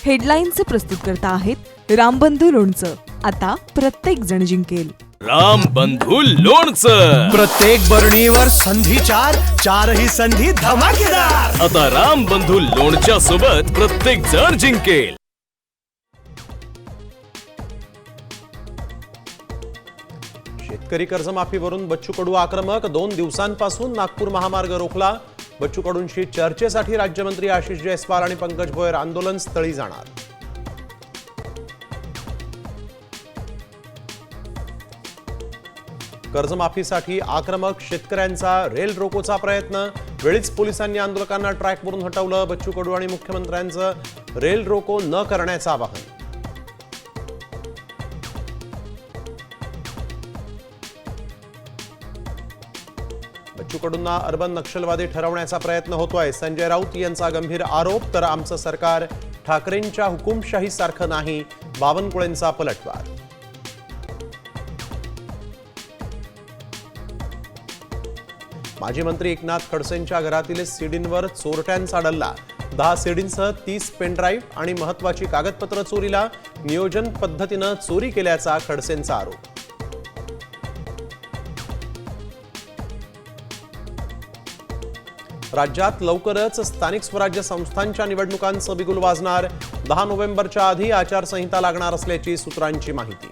हेडलाईनचे प्रस्तुतकर्ता आहेत रामबंधू लोणचं. आता प्रत्येक जण जिंकेल. रामबंधू लोणचं. प्रत्येक बरणीवर संधी चार, चारही संधी धमाकेदार. आता रामबंधू लोणच्या सोबत प्रत्येक जण जिंकेल. शेतकरी कर्जमाफीवरून बच्चू कडू आक्रमक. 2 दिवसांपासून नागपूर महामार्ग रोखला. बच्चू कडूंशी चर्चेसाठी राज्यमंत्री आशिष जयस्वाल आणि पंकज भोयर आंदोलन स्थळी जाणार. कर्जमाफीसाठी आक्रमक शेतकऱ्यांचा रेल रोकोचा प्रयत्न. वेळीच पोलिसांनी आंदोलकांना ट्रॅकवरून हटवलं. बच्चू कडू आणि मुख्यमंत्र्यांचं रेल रोको न करण्याचं आवाहन. बच्चू कडूंना अर्बन नक्षलवादी ठरवण्याचा प्रयत्न होतोय. संजय राऊत यांचा गंभीर आरोप. तर आमचं सरकार ठाकरेंच्या हुकुमशाहीसारखं नाही, बावनकुळेंचा पलटवार. माजी मंत्री एकनाथ खडसेंच्या घरातील सीडींवर चोरट्यांचा डल्ला. 10 सीडींसह 30 पेनड्राईव्ह आणि महत्वाची कागदपत्र चोरीला. नियोजन पद्धतीनं चोरी केल्याचा खडसेंचा आरोप. राज्यात लवकरच स्थानिक स्वराज्य संस्थांच्या निवडणुकांचं बिगुल वाजणार. 10 नोव्हेंबरच्या आधी आचारसंहिता लागणार असल्याची सूत्रांची माहिती.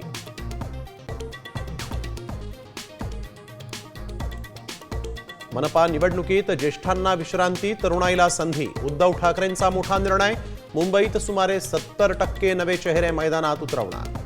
मनपा निवडणुकीत ज्येष्ठांना विश्रांती, तरुणाईला संधी. उद्धव ठाकरेंचा मोठा निर्णय. मुंबईत सुमारे 70% नवे चेहरे मैदानात उतरवणार.